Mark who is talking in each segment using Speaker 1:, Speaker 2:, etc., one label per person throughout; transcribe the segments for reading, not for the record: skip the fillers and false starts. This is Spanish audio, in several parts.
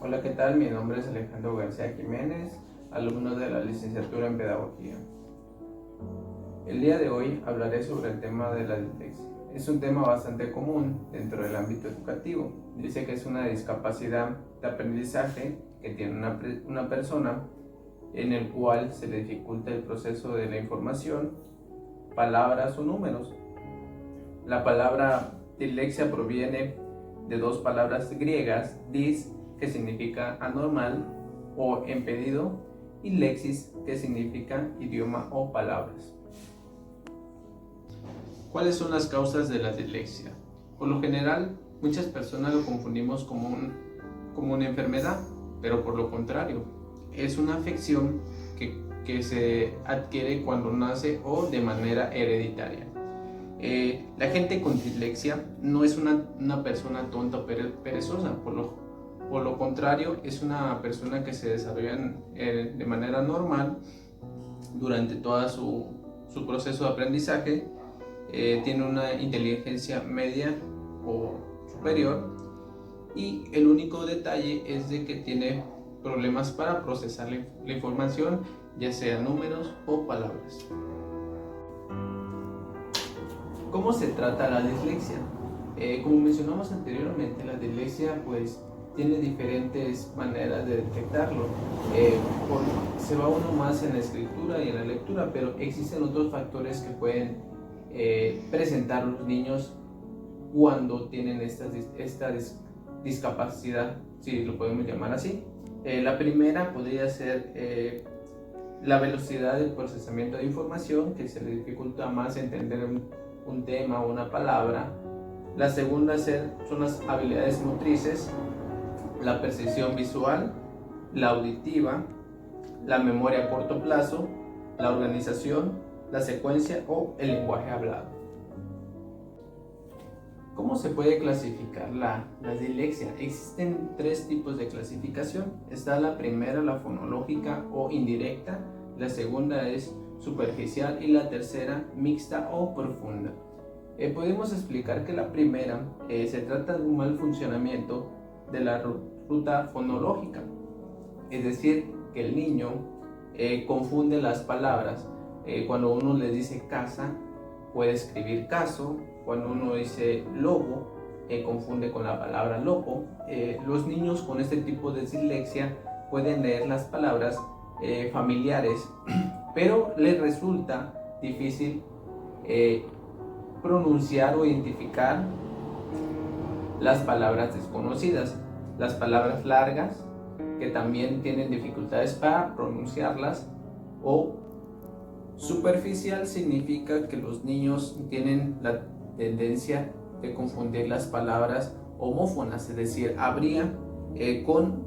Speaker 1: Hola, ¿qué tal? Mi nombre es Alejandro García Jiménez, alumno de la licenciatura en Pedagogía. El día de hoy hablaré sobre el tema de la dislexia. Es un tema bastante común dentro del ámbito educativo. Dice que es una discapacidad de aprendizaje que tiene una persona en el cual se le dificulta el proceso de la información, palabras o números. La palabra dislexia proviene de dos palabras griegas, dis, que significa anormal o impedido, y lexis, que significa idioma o palabras. ¿Cuáles son las causas de la dislexia? Por lo general, muchas personas lo confundimos como una enfermedad, pero por lo contrario, es una afección que se adquiere cuando nace o de manera hereditaria. La gente con dislexia no es una persona tonta o perezosa, por lo contrario, es una persona que se desarrolla de manera normal durante todo su proceso de aprendizaje. Tiene una inteligencia media o superior, y el único detalle es de que tiene problemas para procesar la información, ya sea números o palabras. ¿Cómo se trata la dislexia? Como mencionamos anteriormente, la dislexia tiene diferentes maneras de detectarlo. Se va uno más en la escritura y en la lectura, pero existen otros factores que pueden presentar los niños cuando tienen esta discapacidad, si lo podemos llamar así. La primera podría ser la velocidad del procesamiento de información, que se le dificulta más entender un tema o una palabra. La segunda son las habilidades motrices, la percepción visual, la auditiva, la memoria a corto plazo, la organización, la secuencia o el lenguaje hablado. ¿Cómo se puede clasificar la dislexia? Existen tres tipos de clasificación. Está la primera, la fonológica o indirecta, la segunda es superficial y la tercera mixta o profunda. Podemos explicar que la primera se trata de un mal funcionamiento de la ruta fonológica, es decir, que el niño confunde las palabras. Cuando uno le dice casa, puede escribir caso. Cuando uno dice lobo, confunde con la palabra loco. Los niños con este tipo de dislexia pueden leer las palabras familiares, pero les resulta difícil pronunciar o identificar las palabras desconocidas, las palabras largas, que también tienen dificultades para pronunciarlas. O superficial significa que los niños tienen la tendencia de confundir las palabras homófonas, es decir, habría con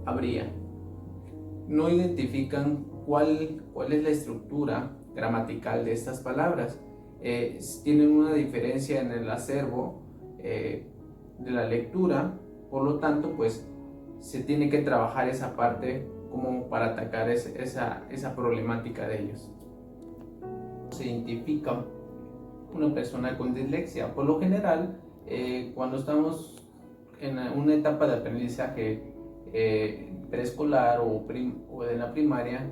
Speaker 1: habría. No identifican cuál es la estructura gramatical de estas palabras. Tienen una diferencia en el acervo de la lectura, por lo tanto, se tiene que trabajar esa parte como para atacar esa problemática de ellos. Se identifica una persona con dislexia. Por lo general, cuando estamos en una etapa de aprendizaje preescolar o de la primaria,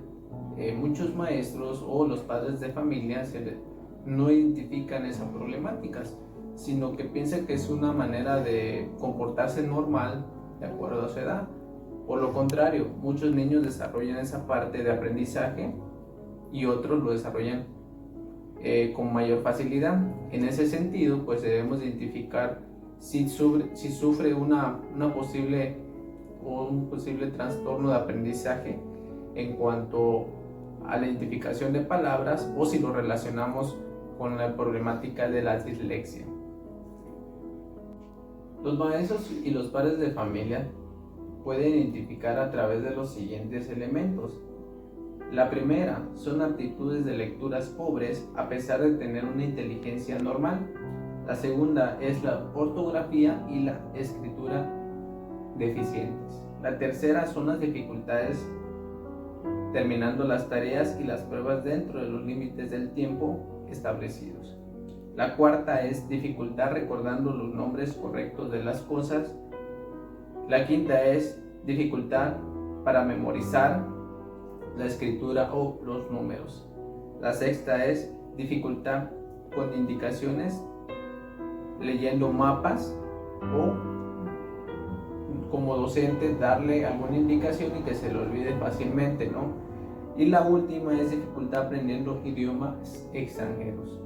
Speaker 1: muchos maestros o los padres de familia no identifican esas problemáticas, sino que piensan que es una manera de comportarse normal de acuerdo a su edad. Por lo contrario, muchos niños desarrollan esa parte de aprendizaje y otros lo desarrollan con mayor facilidad. En ese sentido, debemos identificar si sufre un posible trastorno de aprendizaje en cuanto a la identificación de palabras, o si lo relacionamos con la problemática de la dislexia. Los maestros y los padres de familia pueden identificar a través de los siguientes elementos. La primera son aptitudes de lecturas pobres a pesar de tener una inteligencia normal. La segunda es la ortografía y la escritura deficientes. La tercera son las dificultades terminando las tareas y las pruebas dentro de los límites del tiempo establecidos. La cuarta es dificultad recordando los nombres correctos de las cosas. La quinta es dificultad para memorizar la escritura o los números. La sexta es dificultad con indicaciones, leyendo mapas o como docente darle alguna indicación y que se le olvide fácilmente, ¿no? Y la última es dificultad aprendiendo idiomas extranjeros.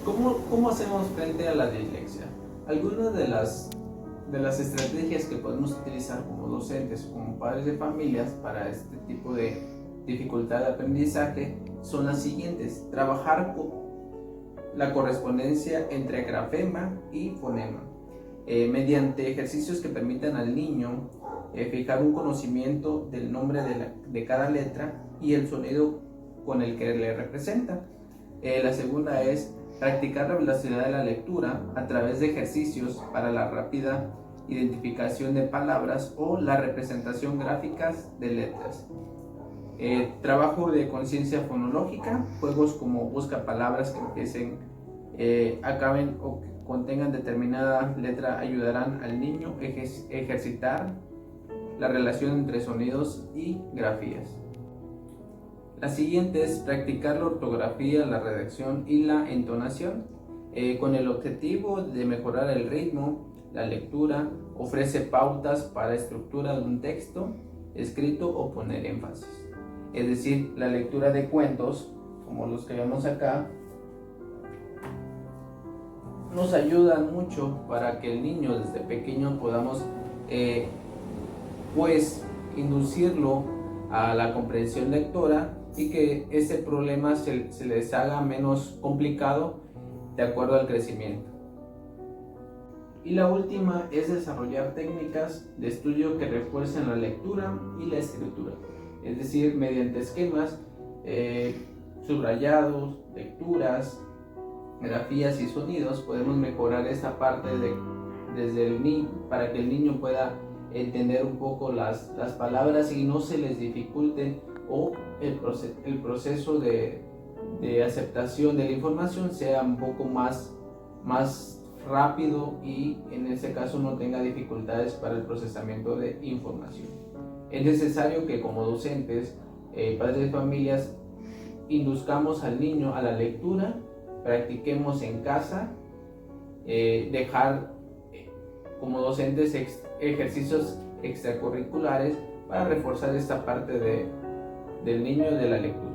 Speaker 1: ¿Cómo hacemos frente a la dislexia? Algunas de las estrategias que podemos utilizar como docentes o como padres de familias para este tipo de dificultad de aprendizaje son las siguientes: trabajar con la correspondencia entre grafema y fonema, mediante ejercicios que permitan al niño fijar un conocimiento del nombre de cada letra y el sonido con el que le representa. La segunda es practicar la velocidad de la lectura a través de ejercicios para la rápida identificación de palabras o la representación gráficas de letras. Trabajo de conciencia fonológica, juegos como busca palabras que empiecen, acaben o contengan determinada letra ayudarán al niño a ejercitar la relación entre sonidos y grafías. La siguiente es practicar la ortografía, la redacción y la entonación, con el objetivo de mejorar el ritmo. La lectura ofrece pautas para estructura de un texto escrito o poner énfasis. Es decir, la lectura de cuentos, como los que vemos acá, nos ayudan mucho para que el niño desde pequeño podamos inducirlo a la comprensión lectora y que ese problema se les haga menos complicado de acuerdo al crecimiento. Y la última es desarrollar técnicas de estudio que refuercen la lectura y la escritura, es decir, mediante esquemas, subrayados, lecturas, grafías y sonidos podemos mejorar esa parte para que el niño pueda entender un poco las palabras y no se les dificulte, o el proceso de aceptación de la información sea un poco más rápido y en ese caso no tenga dificultades para el procesamiento de información. Es necesario que como docentes, padres de familias, induzcamos al niño a la lectura, practiquemos en casa, dejar como docentes ejercicios extracurriculares para reforzar esta parte del niño de la lectura.